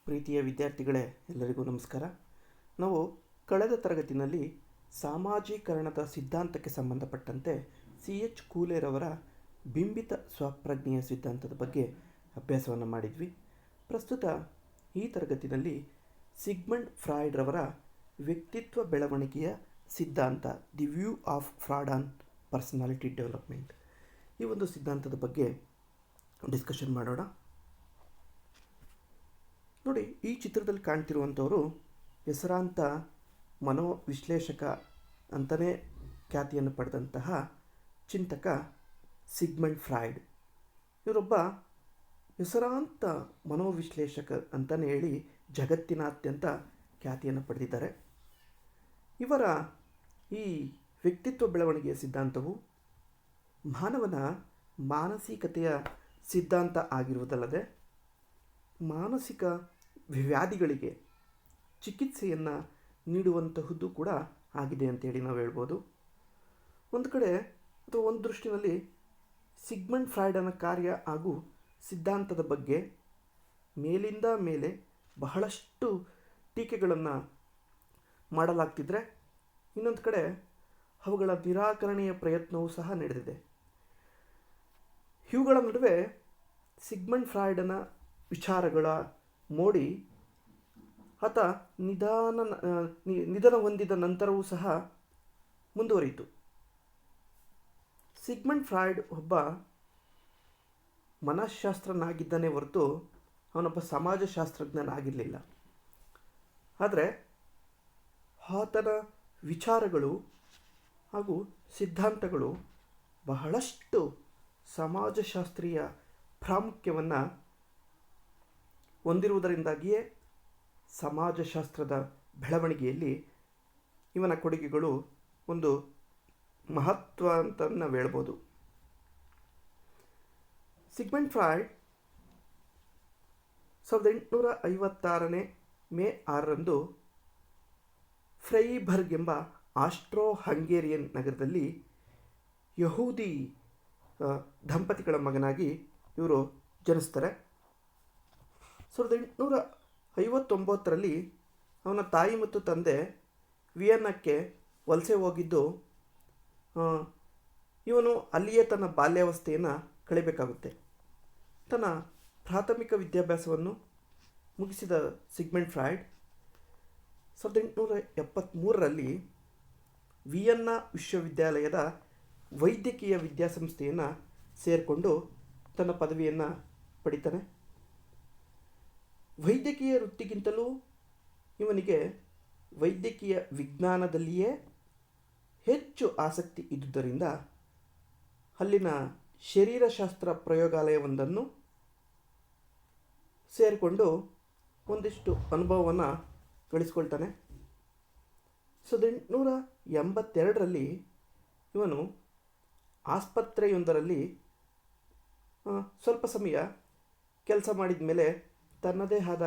ಪ್ರೀತಿಯ ವಿದ್ಯಾರ್ಥಿಗಳೇ, ಎಲ್ಲರಿಗೂ ನಮಸ್ಕಾರ. ನಾವು ಕಳೆದ ತರಗತಿಯಲ್ಲಿ ಸಾಮಾಜೀಕರಣದ ಸಿದ್ಧಾಂತಕ್ಕೆ ಸಂಬಂಧಪಟ್ಟಂತೆ C.H. ಕೂಲೆರವರ ಬಿಂಬಿತ ಸ್ವಪ್ರಜ್ಞೆಯ ಸಿದ್ಧಾಂತದ ಬಗ್ಗೆ ಅಭ್ಯಾಸವನ್ನು ಮಾಡಿದ್ವಿ. ಪ್ರಸ್ತುತ ಈ ತರಗತಿಯಲ್ಲಿ ಸಿಗ್ಮಂಡ್ ಫ್ರಾಯ್ಡ್ರವರ ವ್ಯಕ್ತಿತ್ವ ಬೆಳವಣಿಗೆಯ ಸಿದ್ಧಾಂತ, the view of Freud on personality development, ಈ ಒಂದು ಸಿದ್ಧಾಂತದ ಬಗ್ಗೆ ಡಿಸ್ಕಷನ್ ಮಾಡೋಣ. ನೋಡಿ, ಈ ಚಿತ್ರದಲ್ಲಿ ಕಾಣ್ತಿರುವಂಥವರು ಹೆಸರಾಂತ ಮನೋವಿಶ್ಲೇಷಕ ಅಂತಲೇ ಖ್ಯಾತಿಯನ್ನು ಪಡೆದಂತಹ ಚಿಂತಕ ಸಿಗ್ಮಂಡ್ ಫ್ರಾಯ್ಡ್. ಇವರೊಬ್ಬ ಹೆಸರಾಂತ ಮನೋವಿಶ್ಲೇಷಕ ಅಂತಲೇ ಹೇಳಿ ಜಗತ್ತಿನಾದ್ಯಂತ ಖ್ಯಾತಿಯನ್ನು ಪಡೆದಿದ್ದಾರೆ. ಇವರ ಈ ವ್ಯಕ್ತಿತ್ವ ಬೆಳವಣಿಗೆಯ ಸಿದ್ಧಾಂತವು ಮಾನವನ ಮಾನಸಿಕತೆಯ ಸಿದ್ಧಾಂತ ಆಗಿರುವುದಲ್ಲದೆ ಮಾನಸಿಕ ವ್ಯಾಧಿಗಳಿಗೆ ಚಿಕಿತ್ಸೆಯನ್ನು ನೀಡುವಂತಹದ್ದು ಕೂಡ ಆಗಿದೆ ಅಂತೇಳಿ ನಾವು ಹೇಳ್ಬೋದು. ಒಂದು ಕಡೆ ಅಥವಾ ಒಂದು ದೃಷ್ಟಿನಲ್ಲಿ ಸಿಗ್ಮಂಡ್ ಫ್ರಾಯ್ಡನ ಕಾರ್ಯ ಹಾಗೂ ಸಿದ್ಧಾಂತದ ಬಗ್ಗೆ ಮೇಲಿಂದ ಮೇಲೆ ಬಹಳಷ್ಟು ಟೀಕೆಗಳನ್ನು ಮಾಡಲಾಗ್ತಿದ್ರೆ, ಇನ್ನೊಂದು ಕಡೆ ಅವುಗಳ ನಿರಾಕರಣೆಯ ಪ್ರಯತ್ನವೂ ಸಹ ನಡೆದಿದೆ. ಇವುಗಳ ನಡುವೆ ಸಿಗ್ಮಂಡ್ ಫ್ರಾಯ್ಡನ ವಿಚಾರಗಳ ಮೋಡಿ ಆತ ನಿಧನ ಹೊಂದಿದ ನಂತರವೂ ಸಹ ಮುಂದುವರಿಯಿತು. ಸಿಗ್ಮಂಡ್ ಫ್ರಾಯ್ಡ್ ಒಬ್ಬ ಮನಃಶಾಸ್ತ್ರಜ್ಞನಾಗಿದ್ದನೇ ಹೊರತು ಅವನೊಬ್ಬ ಸಮಾಜಶಾಸ್ತ್ರಜ್ಞನಾಗಿರಲಿಲ್ಲ. ಆದರೆ ಆತನ ವಿಚಾರಗಳು ಹಾಗೂ ಸಿದ್ಧಾಂತಗಳು ಬಹಳಷ್ಟು ಸಮಾಜಶಾಸ್ತ್ರೀಯ ಪ್ರಾಮುಖ್ಯವನ್ನು ಹೊಂದಿರುವುದರಿಂದಾಗಿಯೇ ಸಮಾಜಶಾಸ್ತ್ರದ ಬೆಳವಣಿಗೆಯಲ್ಲಿ ಇವನ ಕೊಡುಗೆಗಳು ಒಂದು ಮಹತ್ವ ಅಂತ ನಾವು ಹೇಳ್ಬೋದು. ಸಿಗ್ಮಂಡ್ ಫ್ರಾಯ್ಡ್ 1856 ಮೇ 6 ಫ್ರೈಬರ್ಗ್ ಎಂಬ ಆಸ್ಟ್ರೋ ಹಂಗೇರಿಯನ್ ನಗರದಲ್ಲಿ ಯಹೂದಿ ದಂಪತಿಗಳ ಮಗನಾಗಿ ಇವರು ಜನಿಸ್ತಾರೆ. 1859 ಅವನ ತಾಯಿ ಮತ್ತು ತಂದೆ ವಿಯೆನ್ನಾಕ್ಕೆ ವಲಸೆ ಹೋಗಿದ್ದು, ಇವನು ಅಲ್ಲಿಯೇ ತನ್ನ ಬಾಲ್ಯಾವಸ್ಥೆಯನ್ನು ಕಳೆಯಬೇಕಾಗುತ್ತೆ. ತನ್ನ ಪ್ರಾಥಮಿಕ ವಿದ್ಯಾಭ್ಯಾಸವನ್ನು ಮುಗಿಸಿದ ಸಿಗ್ಮಂಡ್ ಫ್ರಾಯ್ಡ್ 1873 ವಿಯೆನ್ನಾ ವಿಶ್ವವಿದ್ಯಾಲಯದ ವೈದ್ಯಕೀಯ ವಿದ್ಯಾಸಂಸ್ಥೆಯನ್ನು ಸೇರಿಕೊಂಡು ತನ್ನ ಪದವಿಯನ್ನು ಪಡಿತಾನೆ. ವೈದ್ಯಕೀಯ ವೃತ್ತಿಗಿಂತಲೂ ಇವನಿಗೆ ವೈದ್ಯಕೀಯ ವಿಜ್ಞಾನದಲ್ಲಿಯೇ ಹೆಚ್ಚು ಆಸಕ್ತಿ ಇದ್ದುದರಿಂದ ಅಲ್ಲಿನ ಶರೀರಶಾಸ್ತ್ರ ಪ್ರಯೋಗಾಲಯವೊಂದನ್ನು ಸೇರಿಕೊಂಡು ಒಂದಿಷ್ಟು ಅನುಭವವನ್ನು ಗಳಿಸ್ಕೊಳ್ತಾನೆ. 1882 ಇವನು ಆಸ್ಪತ್ರೆಯೊಂದರಲ್ಲಿ ಸ್ವಲ್ಪ ಸಮಯ ಕೆಲಸ ಮಾಡಿದ ಮೇಲೆ ತನ್ನದೇ ಆದ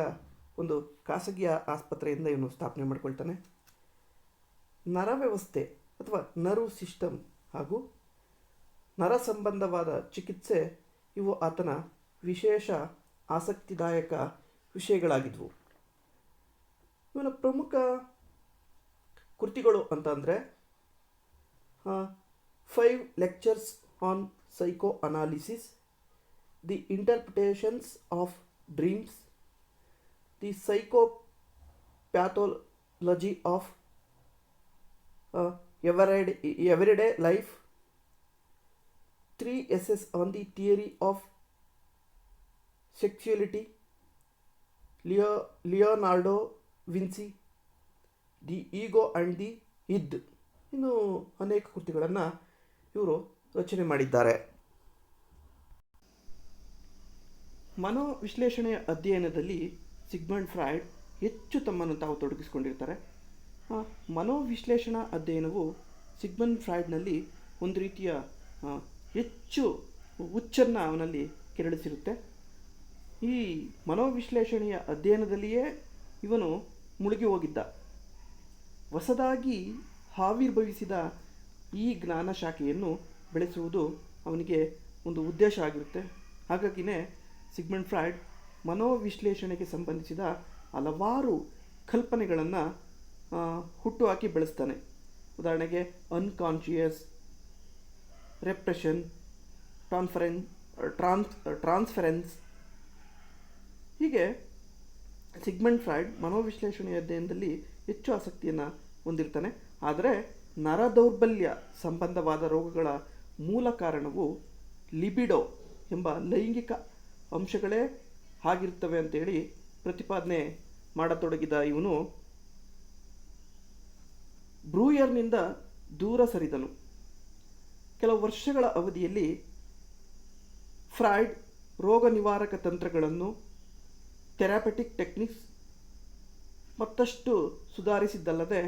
ಒಂದು ಖಾಸಗಿ ಆಸ್ಪತ್ರೆಯಿಂದ ಇವನು ಸ್ಥಾಪನೆ ಮಾಡಿಕೊಳ್ತಾನೆ. ನರವ್ಯವಸ್ಥೆ ಅಥವಾ ನರ್ವ್ ಸಿಸ್ಟಮ್ ಹಾಗೂ ನರ ಸಂಬಂಧವಾದ ಚಿಕಿತ್ಸೆ ಇವು ಆತನ ವಿಶೇಷ ಆಸಕ್ತಿದಾಯಕ ವಿಷಯಗಳಾಗಿದ್ವು. ಇವನ ಪ್ರಮುಖ ಕೃತಿಗಳು ಅಂತಂದರೆ 5 lectures on psychoanalysis, the interpretations of dreams, the psychopathology of everyday life, 3 essays on the theory of sexuality, Leonardo Vinci, the ego and the id, ಇನ್ನು ಅನೇಕ ಕೃತಿಗಳನ್ನು ಇವರು ರಚನೆ ಮಾಡಿದ್ದಾರೆ. ಮನೋವಿಶ್ಲೇಷಣೆಯ ಅಧ್ಯಯನದಲ್ಲಿ ಸಿಗ್ಮಂಡ್ ಫ್ರಾಯ್ಡ್ ಹೆಚ್ಚು ತಮ್ಮನ್ನು ತಾವು ತೊಡಗಿಸಿಕೊಂಡಿರ್ತಾರೆ. ಮನೋವಿಶ್ಲೇಷಣಾ ಅಧ್ಯಯನವು ಸಿಗ್ಮಂಡ್ ಫ್ರಾಯ್ಡ್ನಲ್ಲಿ ಒಂದು ರೀತಿಯ ಹೆಚ್ಚು ಹುಚ್ಚನ್ನು ಅವನಲ್ಲಿ ಕೆರಳಿಸಿರುತ್ತೆ. ಈ ಮನೋವಿಶ್ಲೇಷಣೆಯ ಅಧ್ಯಯನದಲ್ಲಿಯೇ ಇವನು ಮುಳುಗಿ ಹೋಗಿದ್ದ. ಹೊಸದಾಗಿ ಆವಿರ್ಭವಿಸಿದ ಈ ಜ್ಞಾನ ಶಾಖೆಯನ್ನು ಬೆಳೆಸುವುದು ಅವನಿಗೆ ಒಂದು ಉದ್ದೇಶ ಆಗಿರುತ್ತೆ. ಹಾಗಾಗಿಯೇ ಸಿಗ್ಮಂಡ್ ಫ್ರಾಯ್ಡ್ ಮನೋವಿಶ್ಲೇಷಣೆಗೆ ಸಂಬಂಧಿಸಿದ ಹಲವಾರು ಕಲ್ಪನೆಗಳನ್ನು ಹುಟ್ಟುಹಾಕಿ ಬೆಳೆಸ್ತಾನೆ. ಉದಾಹರಣೆಗೆ ಅನ್ಕಾನ್ಷಿಯಸ್, ರೆಪ್ರೆಷನ್, ಟ್ರಾನ್ಸ್ಫರೆನ್ಸ್. ಹೀಗೆ ಸಿಗ್ಮಂಡ್ ಫ್ರಾಯ್ಡ್ ಮನೋವಿಶ್ಲೇಷಣೆಯ ಅಧ್ಯಯನದಲ್ಲಿ ಹೆಚ್ಚು ಆಸಕ್ತಿಯನ್ನು ಹೊಂದಿರ್ತಾನೆ. ಆದರೆ ನರದೌರ್ಬಲ್ಯ ಸಂಬಂಧವಾದ ರೋಗಗಳ ಮೂಲ ಕಾರಣವು ಲಿಬಿಡೋ ಎಂಬ ಲೈಂಗಿಕ ಅಂಶಗಳೇ ಆಗಿರ್ತವೆ ಅಂತೇಳಿ ಪ್ರತಿಪಾದನೆ ಮಾಡತೊಡಗಿದ ಇವನು ಬ್ರೂಯರ್ನಿಂದ ದೂರ ಸರಿದನು. ಕೆಲವು ವರ್ಷಗಳ ಅವಧಿಯಲ್ಲಿ ಫ್ರಾಯ್ಡ್ ರೋಗ ನಿವಾರಕ ತಂತ್ರಗಳನ್ನು, ಥೆರಪ್ಯೂಟಿಕ್ ಟೆಕ್ನಿಕ್ಸ್ ಮತ್ತಷ್ಟು ಸುಧಾರಿಸಿದ್ದಲ್ಲದೆ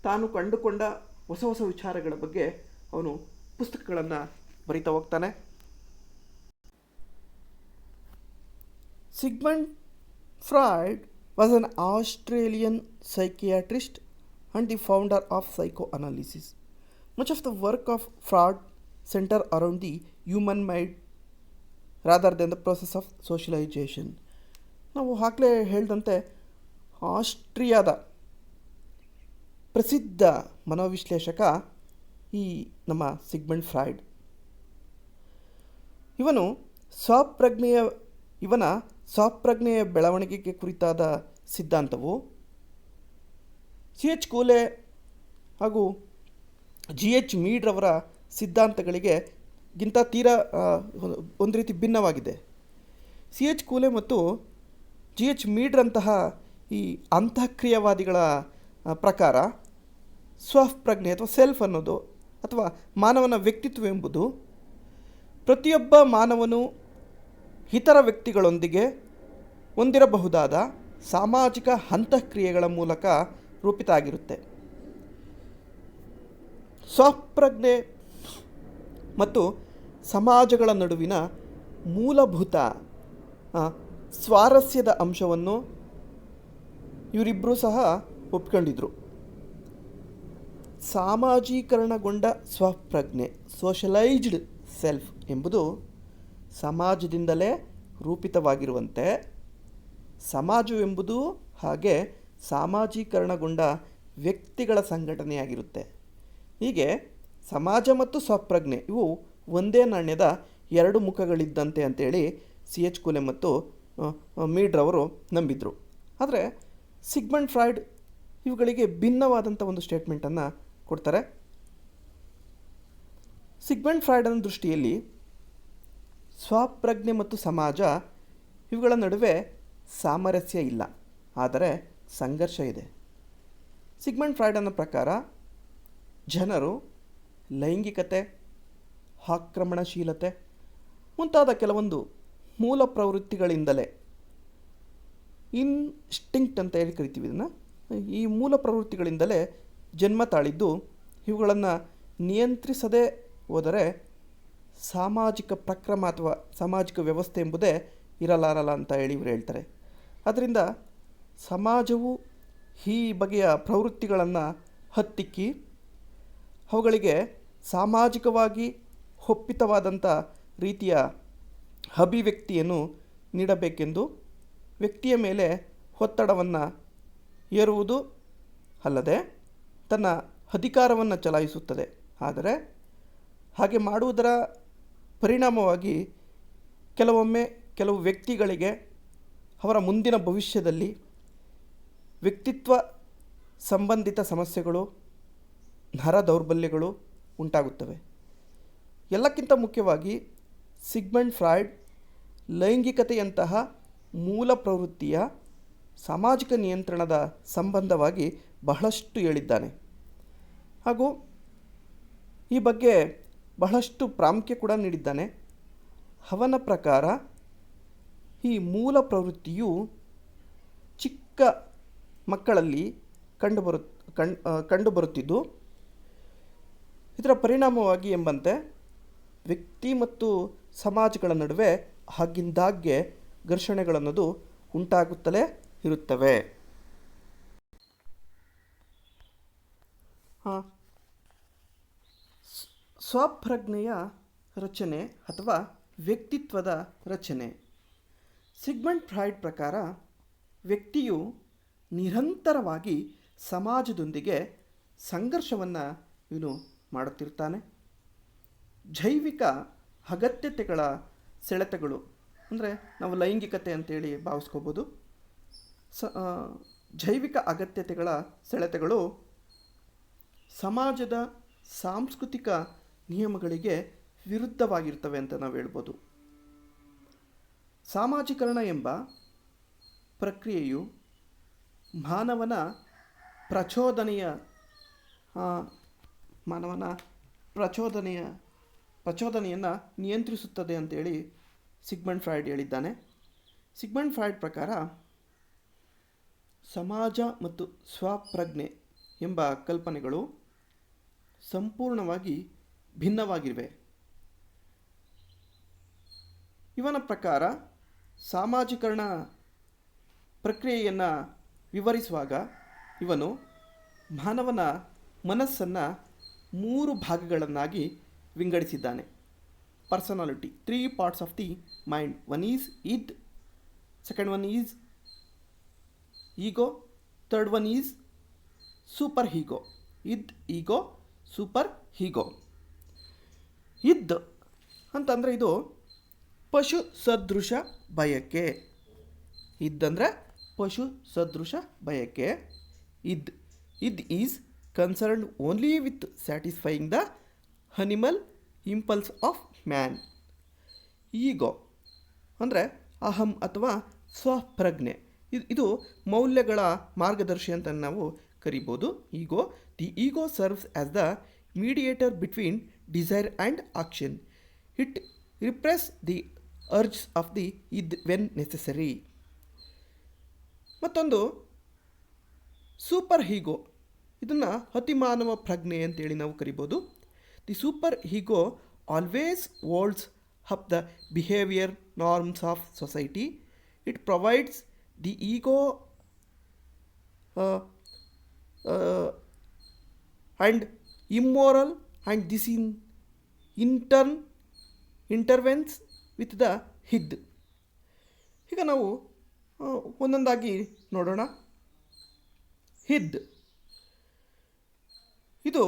ತಾನು ಕಂಡುಕೊಂಡ ಹೊಸ ಹೊಸ ವಿಚಾರಗಳ ಬಗ್ಗೆ ಅವನು ಪುಸ್ತಕಗಳನ್ನು ಬರಿತಾ ಹೋಗ್ತಾನೆ. Sigmund Freud was an Australian psychiatrist and the founder of psychoanalysis. Much of the work of Freud center around the human mind rather than the process of socialization. ನಾವು ಆಗಲೇ ಹೇಳಿದಂತೆ ಆಸ್ಟ್ರಿಯಾದ ಪ್ರಸಿದ್ಧ ಮನೋವಿಶ್ಲೇಷಕ ಈ ನಮ್ಮ ಸಿಗ್ಮಂಡ್ ಫ್ರಾಯ್ಡ್. ಇವನ ಸ್ವಪ್ರಜ್ಞೆಯ ಬೆಳವಣಿಗೆಗೆ ಕುರಿತಾದ ಸಿದ್ಧಾಂತವು C.H. ಕೂಲೆ ಹಾಗೂ G.H. ಮೀಡ್ರವರ ಸಿದ್ಧಾಂತಗಳಿಗೆ ತೀರಾ ಒಂದು ರೀತಿ ಭಿನ್ನವಾಗಿದೆ. C.H. ಕೂಲೆ ಮತ್ತು G.H. ಮೀಡ್ರಂತಹ ಈ ಅಂತಃಕ್ರಿಯವಾದಿಗಳ ಪ್ರಕಾರ ಸ್ವಪ್ರಜ್ಞೆ ಅಥವಾ ಸೆಲ್ಫ್ ಅನ್ನೋದು ಅಥವಾ ಮಾನವನ ವ್ಯಕ್ತಿತ್ವವೆಂಬುದು ಪ್ರತಿಯೊಬ್ಬ ಮಾನವನು ಇತರ ವ್ಯಕ್ತಿಗಳೊಂದಿಗೆ ಹೊಂದಿರಬಹುದಾದ ಸಾಮಾಜಿಕ ಅಂತಃಕ್ರಿಯೆಗಳ ಮೂಲಕ ರೂಪಿತ ಆಗಿರುತ್ತೆ. ಸ್ವಪ್ರಜ್ಞೆ ಮತ್ತು ಸಮಾಜಗಳ ನಡುವಿನ ಮೂಲಭೂತ ಸ್ವಾರಸ್ಯದ ಅಂಶವನ್ನು ಇವರಿಬ್ಬರೂ ಸಹ ಒಪ್ಕೊಂಡಿದ್ರು. ಸಾಮಾಜೀಕರಣಗೊಂಡ ಸ್ವಪ್ರಜ್ಞೆ, ಸೋಷಲೈಜ್ಡ್ ಸೆಲ್ಫ್ ಎಂಬುದು ಸಮಾಜದಿಂದಲೇ ರೂಪಿತವಾಗಿರುವಂತೆ, ಸಮಾಜವೆಂಬುದು ಹಾಗೆ ಸಾಮಾಜೀಕರಣಗೊಂಡ ವ್ಯಕ್ತಿಗಳ ಸಂಘಟನೆಯಾಗಿರುತ್ತೆ. ಹೀಗೆ ಸಮಾಜ ಮತ್ತು ಸ್ವಪ್ರಜ್ಞೆ ಇವು ಒಂದೇ ನಾಣ್ಯದ ಎರಡು ಮುಖಗಳಿದ್ದಂತೆ ಅಂತೇಳಿ C.H. ಕೂಲೆ ಮತ್ತು ಮೀಡ್ರವರು ನಂಬಿದ್ರು. ಆದರೆ ಸಿಗ್ಮಂಡ್ ಫ್ರಾಯ್ಡ್ ಇವುಗಳಿಗೆ ಭಿನ್ನವಾದಂಥ ಒಂದು ಸ್ಟೇಟ್ಮೆಂಟನ್ನು ಕೊಡ್ತಾರೆ. ಸಿಗ್ಮಂಡ್ ಫ್ರಾಯ್ಡನ ದೃಷ್ಟಿಯಲ್ಲಿ ಸ್ವಪ್ರಜ್ಞೆ ಮತ್ತು ಸಮಾಜ ಇವುಗಳ ನಡುವೆ ಸಾಮರಸ್ಯ ಇಲ್ಲ, ಆದರೆ ಸಂಘರ್ಷ ಇದೆ. ಸಿಗ್ಮಂಡ್ ಫ್ರಾಯ್ಡನ ಪ್ರಕಾರ ಜನರು ಲೈಂಗಿಕತೆ, ಆಕ್ರಮಣಶೀಲತೆ ಮುಂತಾದ ಕೆಲವೊಂದು ಮೂಲ ಪ್ರವೃತ್ತಿಗಳಿಂದಲೇ, ಇನ್ಸ್ಟಿಂಕ್ಟ್ ಅಂತ ಹೇಳಿ ಕರಿತೀವಿ ಇದನ್ನು, ಈ ಮೂಲ ಪ್ರವೃತ್ತಿಗಳಿಂದಲೇ ಜನ್ಮ ತಾಳಿದ್ದು ಇವುಗಳನ್ನು ನಿಯಂತ್ರಿಸದೇ ಹೋದರೆ ಸಾಮಾಜಿಕ ಪ್ರಕ್ರಮ ಅಥವಾ ಸಾಮಾಜಿಕ ವ್ಯವಸ್ಥೆ ಎಂಬುದೇ ಇರಲಾರಲ್ಲ ಅಂತ ಹೇಳಿ ಇವರು ಹೇಳ್ತಾರೆ. ಅದರಿಂದ ಸಮಾಜವು ಈ ಬಗೆಯ ಪ್ರವೃತ್ತಿಗಳನ್ನು ಹತ್ತಿಕ್ಕಿ ಅವುಗಳಿಗೆ ಸಾಮಾಜಿಕವಾಗಿ ಒಪ್ಪಿತವಾದಂಥ ರೀತಿಯ ಅಭಿವ್ಯಕ್ತಿಯನ್ನು ನೀಡಬೇಕೆಂದು ವ್ಯಕ್ತಿಯ ಮೇಲೆ ಒತ್ತಡವನ್ನು ಹೇರುವುದು ಅಲ್ಲದೆ ತನ್ನ ಅಧಿಕಾರವನ್ನು ಚಲಾಯಿಸುತ್ತದೆ. ಆದರೆ ಹಾಗೆ ಮಾಡುವುದರ ಪರಿಣಾಮವಾಗಿ ಕೆಲವೊಮ್ಮೆ ಕೆಲವು ವ್ಯಕ್ತಿಗಳಿಗೆ ಅವರ ಮುಂದಿನ ಭವಿಷ್ಯದಲ್ಲಿ ವ್ಯಕ್ತಿತ್ವ ಸಂಬಂಧಿತ ಸಮಸ್ಯೆಗಳು, ನರ ದೌರ್ಬಲ್ಯಗಳು ಉಂಟಾಗುತ್ತವೆ. ಎಲ್ಲಕ್ಕಿಂತ ಮುಖ್ಯವಾಗಿ ಸಿಗ್ಮಂಡ್ ಫ್ರಾಯ್ಡ್ ಲೈಂಗಿಕತೆಯಂತಹ ಮೂಲ ಪ್ರವೃತ್ತಿಯ ಸಾಮಾಜಿಕ ನಿಯಂತ್ರಣದ ಸಂಬಂಧವಾಗಿ ಬಹಳಷ್ಟು ಹೇಳಿದ್ದಾನೆ ಹಾಗೂ ಈ ಬಗ್ಗೆ ಬಹಳಷ್ಟು ಪ್ರಾಮುಖ್ಯ ಕೂಡ ನೀಡಿದ್ದಾನೆ. ಅವನ ಪ್ರಕಾರ ಈ ಮೂಲ ಪ್ರವೃತ್ತಿಯು ಚಿಕ್ಕ ಮಕ್ಕಳಲ್ಲಿ ಕಂಡುಬರುತ್ತಿದ್ದು ಇದರ ಪರಿಣಾಮವಾಗಿ ಎಂಬಂತೆ ವ್ಯಕ್ತಿ ಮತ್ತು ಸಮಾಜಗಳ ನಡುವೆ ಆಗಿಂದಾಗ್ಗೆ ಘರ್ಷಣೆಗಳನ್ನೋದು ಉಂಟಾಗುತ್ತಲೇ ಇರುತ್ತವೆ. ಸ್ವಪ್ರಜ್ಞೆಯ ರಚನೆ ಅಥವಾ ವ್ಯಕ್ತಿತ್ವದ ರಚನೆ. ಸಿಗ್ಮಂಡ್ ಫ್ರಾಯ್ಡ್ ಪ್ರಕಾರ ವ್ಯಕ್ತಿಯು ನಿರಂತರವಾಗಿ ಸಮಾಜದೊಂದಿಗೆ ಸಂಘರ್ಷವನ್ನು ಇವನು ಮಾಡುತ್ತಿರ್ತಾನೆ. ಜೈವಿಕ ಅಗತ್ಯತೆಗಳ ಸೆಳೆತಗಳು ಅಂದರೆ ನಾವು ಲೈಂಗಿಕತೆ ಅಂತೇಳಿ ಭಾವಿಸ್ಕೋಬೋದು. ಜೈವಿಕ ಅಗತ್ಯತೆಗಳ ಸೆಳೆತಗಳು ಸಮಾಜದ ಸಾಂಸ್ಕೃತಿಕ ನಿಯಮಗಳಿಗೆ ವಿರುದ್ಧವಾಗಿರ್ತವೆ ಅಂತ ನಾವು ಹೇಳ್ಬೋದು. ಸಾಮಾಜೀಕರಣ ಎಂಬ ಪ್ರಕ್ರಿಯೆಯು ಮಾನವನ ಪ್ರಚೋದನೆಯನ್ನು ನಿಯಂತ್ರಿಸುತ್ತದೆ ಅಂತೇಳಿ ಸಿಗ್ಮಂಡ್ ಫ್ರಾಯ್ಡ್ ಹೇಳಿದ್ದಾನೆ. ಸಿಗ್ಮಂಡ್ ಫ್ರಾಯ್ಡ್ ಪ್ರಕಾರ ಸಮಾಜ ಮತ್ತು ಸ್ವಪ್ರಜ್ಞೆ ಎಂಬ ಕಲ್ಪನೆಗಳು ಸಂಪೂರ್ಣವಾಗಿ ಭಿನ್ನವಾಗಿವೆ. ಇವನ ಪ್ರಕಾರ ಸಾಮಾಜೀಕರಣ ಪ್ರಕ್ರಿಯೆಯನ್ನು ವಿವರಿಸುವಾಗ ಇವನು ಮಾನವನ ಮನಸ್ಸನ್ನು 3 ಭಾಗಗಳನ್ನಾಗಿ ವಿಂಗಡಿಸಿದ್ದಾನೆ. Personality, 3 parts of the mind. One is id, second one is ego, third one is superego. Id, ego, super ಹೀಗೋ. ಇದ್ ಅಂತಂದರೆ ಇದು ಪಶು ಸದೃಶ ಬಯಕೆ. ಇದ್ದಂದರೆ ಪಶು ಸದೃಶ ಬಯಕೆ. Id is concerned only with satisfying the animal impulse of man. Ego ಅಂದರೆ ಅಹಂ ಅಥವಾ ಸ್ವಪ್ರಜ್ಞೆ. ಇದು ಮೌಲ್ಯಗಳ ಮಾರ್ಗದರ್ಶಿ ಅಂತ ನಾವು ಕರಿಬೋದು. Ego, the ego serves as the mediator between desire and action. It repress the urge of the id when necessary. ಮತ್ತೊಂದು ಸೂಪರ್ ಹೀಗೋ. ಇದನ್ನು ಅತಿಮಾನವ ಪ್ರಜ್ಞೆ ಅಂತೇಳಿ ನಾವು ಕರಿಬೋದು. The superego always holds up the behaviour norms of society. It provides the ego and immoral and this in turn intervenes with the id. ಈಗ ನಾವು ಒಂದೊಂದಾಗಿ ನೋಡೋಣ. ಇದ್ ಇದು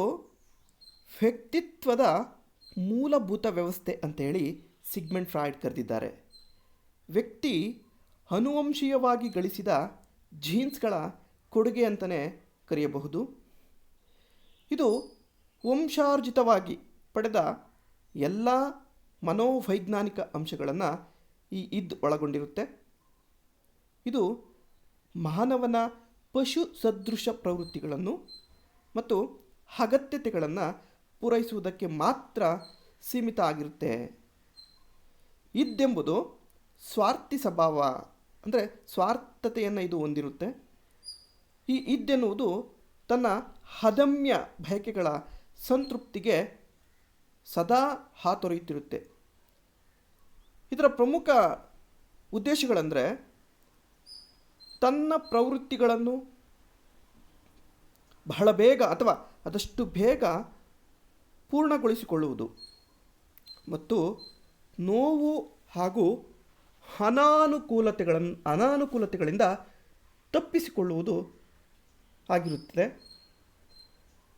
ವ್ಯಕ್ತಿತ್ವದ ಮೂಲಭೂತ ವ್ಯವಸ್ಥೆ ಅಂತೇಳಿ ಸಿಗ್ಮಂಡ್ ಫ್ರಾಯ್ಡ್ ಕರೆದಿದ್ದಾರೆ. ವ್ಯಕ್ತಿ ಅನುವಂಶೀಯವಾಗಿ ಗಳಿಸಿದ ಜೀನ್ಸ್ಗಳ ಕೊಡುಗೆ ಅಂತಲೇ ಕರೆಯಬಹುದು. ಇದು ವಂಶಾರ್ಜಿತವಾಗಿ ಪಡೆದ ಎಲ್ಲ ಮನೋವೈಜ್ಞಾನಿಕ ಅಂಶಗಳನ್ನು ಈ ಇದ್ ಒಳಗೊಂಡಿರುತ್ತೆ. ಇದು ಮಾನವನ ಪಶು ಸದೃಶ ಪ್ರವೃತ್ತಿಗಳನ್ನು ಮತ್ತು ಅಗತ್ಯತೆಗಳನ್ನು ಪೂರೈಸುವುದಕ್ಕೆ ಮಾತ್ರ ಸೀಮಿತ ಆಗಿರುತ್ತೆ. ಇದ್ದೆಂಬುದು ಸ್ವಾರ್ಥಿ ಸ್ವಭಾವ ಅಂದರೆ ಸ್ವಾರ್ಥತೆಯನ್ನು ಇದು ಹೊಂದಿರುತ್ತೆ. ಈ ಇದ್ದೆನ್ನುವುದು ತನ್ನ ಅದಮ್ಯ ಬಯಕೆಗಳ ಸಂತೃಪ್ತಿಗೆ ಸದಾ ಹಾತೊರೆಯುತ್ತಿರುತ್ತೆ. ಇದರ ಪ್ರಮುಖ ಉದ್ದೇಶಗಳೆಂದರೆ ತನ್ನ ಪ್ರವೃತ್ತಿಗಳನ್ನು ಬಹಳ ಬೇಗ ಅಥವಾ ಆದಷ್ಟು ಬೇಗ ಪೂರ್ಣಗೊಳಿಸಿಕೊಳ್ಳುವುದು ಮತ್ತು ನೋವು ಹಾಗೂ ಅನಾನುಕೂಲತೆಗಳಿಂದ ತಪ್ಪಿಸಿಕೊಳ್ಳುವುದು ಆಗಿರುತ್ತದೆ.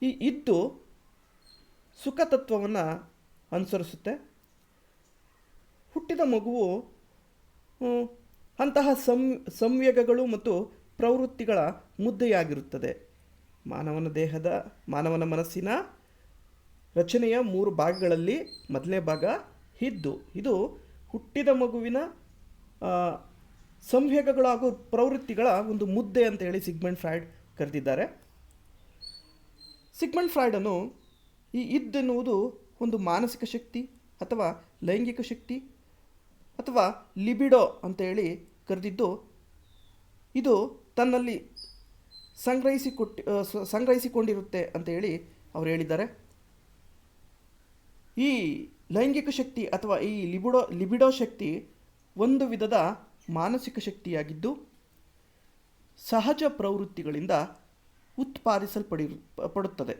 ಈ ಇದ್ದು ಸುಖತತ್ವವನ್ನು ಅನುಸರಿಸುತ್ತೆ. ಹುಟ್ಟಿದ ಮಗುವು ಅಂತಹ ಸಂವೇಗಗಳು ಮತ್ತು ಪ್ರವೃತ್ತಿಗಳ ಮುದ್ದೆಯಾಗಿರುತ್ತದೆ. ಮಾನವನ ಮನಸ್ಸಿನ ರಚನೆಯ 3 ಭಾಗಗಳಲ್ಲಿ ಮೊದಲನೇ ಭಾಗ ಇದ್ದು. ಇದು ಹುಟ್ಟಿದ ಮಗುವಿನ ಸಂವೇಗಗಳು ಹಾಗೂ ಪ್ರವೃತ್ತಿಗಳ ಒಂದು ಮುದ್ದೆ ಅಂತ ಹೇಳಿ ಸಿಗ್ಮಂಡ್ ಫ್ರಾಯ್ಡ್ ಕರೆದಿದ್ದಾರೆ. ಸಿಗ್ಮಂಡ್ ಫ್ರಾಯ್ಡನು ಈ ಇದ್ದೆನ್ನುವುದು ಒಂದು ಮಾನಸಿಕ ಶಕ್ತಿ ಅಥವಾ ಲೈಂಗಿಕ ಶಕ್ತಿ ಅಥವಾ ಲಿಬಿಡೋ ಅಂತ ಹೇಳಿ ಕರೆದಿದ್ದು, ಇದು ತನ್ನಲ್ಲಿ ಸಂಗ್ರಹಿಸಿಕೊಂಡಿರುತ್ತೆ ಅಂತ ಹೇಳಿ ಅವರು ಹೇಳಿದ್ದಾರೆ. ಈ ಲೈಂಗಿಕ ಶಕ್ತಿ ಅಥವಾ ಈ ಲಿಬಿಡೋ ಶಕ್ತಿ ಒಂದು ವಿಧದ ಮಾನಸಿಕ ಶಕ್ತಿಯಾಗಿದ್ದು ಸಹಜ ಪ್ರವೃತ್ತಿಗಳಿಂದ ಉತ್ಪಾದಿಸಲ್ಪಡುತ್ತದೆ.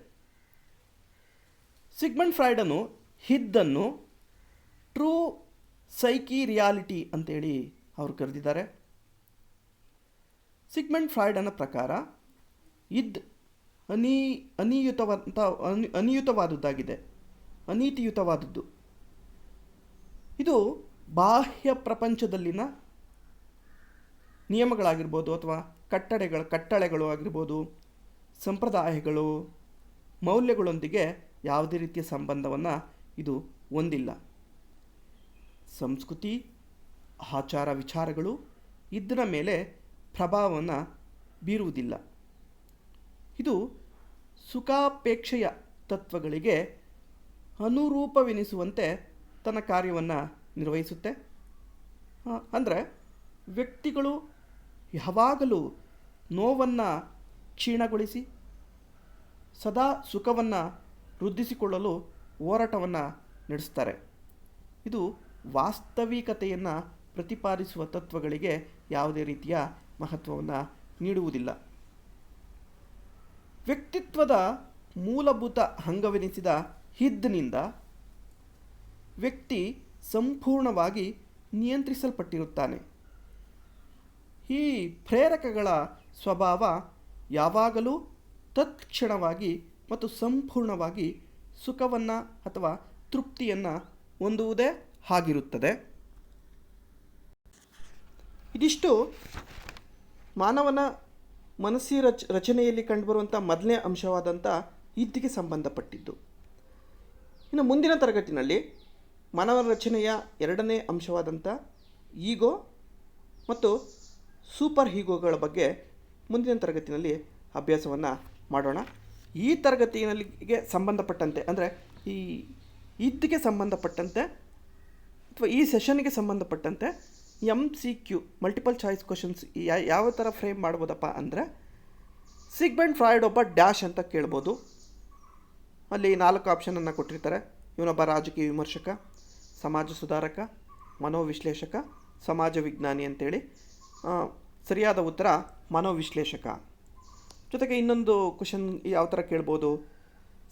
ಸಿಗ್ಮಂಡ್ ಫ್ರಾಯ್ಡನು ಇದ್ದನ್ನು ಟ್ರೂ ಸೈಕಿ ರಿಯಾಲಿಟಿ ಅಂತೇಳಿ ಅವರು ಕರೆದಿದ್ದಾರೆ. ಸಿಗ್ಮಂಡ್ ಫ್ರಾಯ್ಡನ ಪ್ರಕಾರ ಇದ್ ಅನಿಯತವಾದದ್ದಾಗಿದೆ, ಅನೀತಿಯುತವಾದದ್ದು. ಇದು ಬಾಹ್ಯ ಪ್ರಪಂಚದಲ್ಲಿನ ನಿಯಮಗಳಾಗಿರ್ಬೋದು ಅಥವಾ ಕಟ್ಟಳೆಗಳು ಆಗಿರ್ಬೋದು, ಸಂಪ್ರದಾಯಗಳು, ಮೌಲ್ಯಗಳೊಂದಿಗೆ ಯಾವುದೇ ರೀತಿಯ ಸಂಬಂಧವನ್ನು ಇದು ಹೊಂದಿಲ್ಲ. ಸಂಸ್ಕೃತಿ, ಆಚಾರ ವಿಚಾರಗಳು ಇದರ ಮೇಲೆ ಪ್ರಭಾವವನ್ನು ಬೀರುವುದಿಲ್ಲ. ಇದು ಸುಖಾಪೇಕ್ಷೆಯ ತತ್ವಗಳಿಗೆ ಅನುರೂಪವೆನಿಸುವಂತೆ ತನ್ನ ಕಾರ್ಯವನ್ನು ನಿರ್ವಹಿಸುತ್ತೆ. ಅಂದರೆ ವ್ಯಕ್ತಿಗಳು ಯಾವಾಗಲೂ ನೋವನ್ನು ಕ್ಷೀಣಗೊಳಿಸಿ ಸದಾ ಸುಖವನ್ನು ವೃದ್ಧಿಸಿಕೊಳ್ಳಲು ಹೋರಾಟವನ್ನು ನಡೆಸ್ತಾರೆ. ಇದು ವಾಸ್ತವಿಕತೆಯನ್ನು ಪ್ರತಿಪಾದಿಸುವ ತತ್ವಗಳಿಗೆ ಯಾವುದೇ ರೀತಿಯ ಮಹತ್ವವನ್ನು ನೀಡುವುದಿಲ್ಲ. ವ್ಯಕ್ತಿತ್ವದ ಮೂಲಭೂತ ಅಂಗವೆನಿಸಿದ ಇದ್ನಿಂದ ವ್ಯಕ್ತಿ ಸಂಪೂರ್ಣವಾಗಿ ನಿಯಂತ್ರಿಸಲ್ಪಟ್ಟಿರುತ್ತಾನೆ. ಈ ಪ್ರೇರಕಗಳ ಸ್ವಭಾವ ಯಾವಾಗಲೂ ತತ್ಕ್ಷಣವಾಗಿ ಮತ್ತು ಸಂಪೂರ್ಣವಾಗಿ ಸುಖವನ್ನು ಅಥವಾ ತೃಪ್ತಿಯನ್ನು ಹೊಂದುವುದೇ ಆಗಿರುತ್ತದೆ. ಇದಿಷ್ಟು ಮಾನವನ ಮನಸ್ಸಿ ರಚನೆಯಲ್ಲಿ ಕಂಡುಬರುವಂಥ ಮೊದಲನೇ ಅಂಶವಾದಂಥ ಇದ್ದಿಗೆ ಸಂಬಂಧಪಟ್ಟಿದ್ದು. ಇನ್ನು ಮುಂದಿನ ತರಗತಿಯಲ್ಲಿ ಮಾನವ ರಚನೆಯ ಎರಡನೇ ಅಂಶವಾದಂಥ ಈಗೋ ಮತ್ತು ಸೂಪರ್ ಈಗೋಗಳ ಬಗ್ಗೆ ಮುಂದಿನ ತರಗತಿಯಲ್ಲಿ ಅಭ್ಯಾಸವನ್ನು ಮಾಡೋಣ. ಈ ತರಗತಿಗೆ ಸಂಬಂಧಪಟ್ಟಂತೆ ಅಂದರೆ ಈ ಇದ್ದಿಗೆ ಸಂಬಂಧಪಟ್ಟಂತೆ ಅಥವಾ ಈ ಸೆಷನ್ಗೆ ಸಂಬಂಧಪಟ್ಟಂತೆ MCQ ಮಲ್ಟಿಪಲ್ ಚಾಯ್ಸ್ ಕ್ವಶನ್ಸ್ ಯಾವ ಥರ ಫ್ರೇಮ್ ಮಾಡ್ಬೋದಪ್ಪ ಅಂದರೆ, ಸಿಗ್ಮಂಡ್ ಫ್ರಾಯ್ಡ್ ಒಬ್ಬ ಡ್ಯಾಶ್ ಅಂತ ಕೇಳ್ಬೋದು. ಅಲ್ಲಿ 4 ಆಪ್ಷನನ್ನು ಕೊಟ್ಟಿರ್ತಾರೆ. ಇವನೊಬ್ಬ ರಾಜಕೀಯ ವಿಮರ್ಶಕ, ಸಮಾಜ ಸುಧಾರಕ, ಮನೋವಿಶ್ಲೇಷಕ, ಸಮಾಜ ವಿಜ್ಞಾನಿ ಅಂತೇಳಿ. ಸರಿಯಾದ ಉತ್ತರ ಮನೋವಿಶ್ಲೇಷಕ. ಜೊತೆಗೆ ಇನ್ನೊಂದು ಕ್ವಶನ್ ಯಾವ ಥರ ಕೇಳ್ಬೋದು,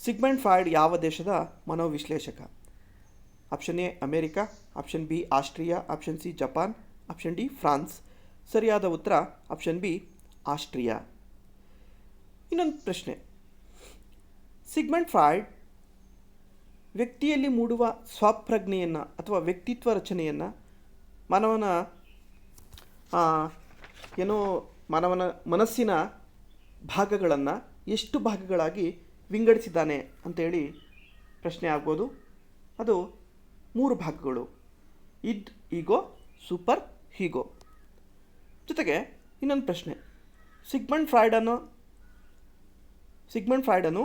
ಸಿಗ್ಮಂಡ್ ಫ್ರಾಯ್ಡ್ ಯಾವ ದೇಶದ ಮನೋವಿಶ್ಲೇಷಕ? Option A America, option B Austria, option C Japan, option D France. ಸರಿಯಾದ ಉತ್ತರ ಆಪ್ಷನ್ ಬಿ ಆಸ್ಟ್ರಿಯಾ. ಇನ್ನೊಂದು ಪ್ರಶ್ನೆ, ಸಿಗ್ಮಂಡ್ ಫ್ರಾಯ್ಡ್ ವ್ಯಕ್ತಿಯಲ್ಲಿ ಮೂಡುವ ಸ್ವಪ್ರಜ್ಞೆಯನ್ನು ಅಥವಾ ವ್ಯಕ್ತಿತ್ವ ರಚನೆಯನ್ನು ಮಾನವನ ಮನಸ್ಸಿನ ಭಾಗಗಳನ್ನು ಎಷ್ಟು ಭಾಗಗಳಾಗಿ ವಿಂಗಡಿಸಿದ್ದಾನೆ ಅಂತೇಳಿ ಪ್ರಶ್ನೆ ಆಗ್ಬೋದು. ಅದು 3 ಭಾಗಗಳು: ಇದ್, ಈಗೋ, ಸೂಪರ್ ಈಗೋ. ಜೊತೆಗೆ ಇನ್ನೊಂದು ಪ್ರಶ್ನೆ, ಸಿಗ್ಮಂಡ್ ಫ್ರಾಯ್ಡನು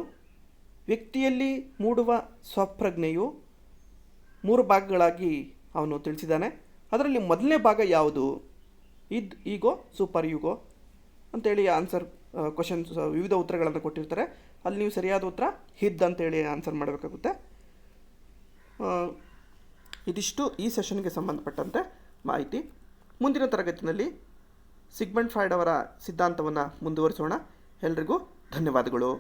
ವ್ಯಕ್ತಿಯಲ್ಲಿ ಮೂಡುವ ಸ್ವಪ್ರಜ್ಞೆಯು 3 ಭಾಗಗಳಾಗಿ ಅವನು ತಿಳಿಸಿದ್ದಾನೆ. ಅದರಲ್ಲಿ ಮೊದಲನೇ ಭಾಗ ಯಾವುದು? ಇದ್, ಈಗೋ, ಸೂಪರ್ ಈಗೋ ಅಂತೇಳಿ ಆನ್ಸರ್ ಕ್ವಶನ್ಸ್ ವಿವಿಧ ಉತ್ತರಗಳನ್ನು ಕೊಟ್ಟಿರ್ತಾರೆ. ಅಲ್ಲಿ ನೀವು ಸರಿಯಾದ ಉತ್ತರ ಇದ್ ಅಂತೇಳಿ ಆನ್ಸರ್ ಮಾಡಬೇಕಾಗುತ್ತೆ. ಇದಿಷ್ಟು ಈ ಸೆಷನ್ಗೆ ಸಂಬಂಧಪಟ್ಟಂತೆ ಮಾಹಿತಿ. ಮುಂದಿನ ತರಗತಿಯಲ್ಲಿ ಸಿಗ್ಮಂಡ್ ಫ್ರಾಯ್ಡ್ ಅವರ ಸಿದ್ಧಾಂತವನ್ನು ಮುಂದುವರಿಸೋಣ. ಎಲ್ರಿಗೂ ಧನ್ಯವಾದಗಳು.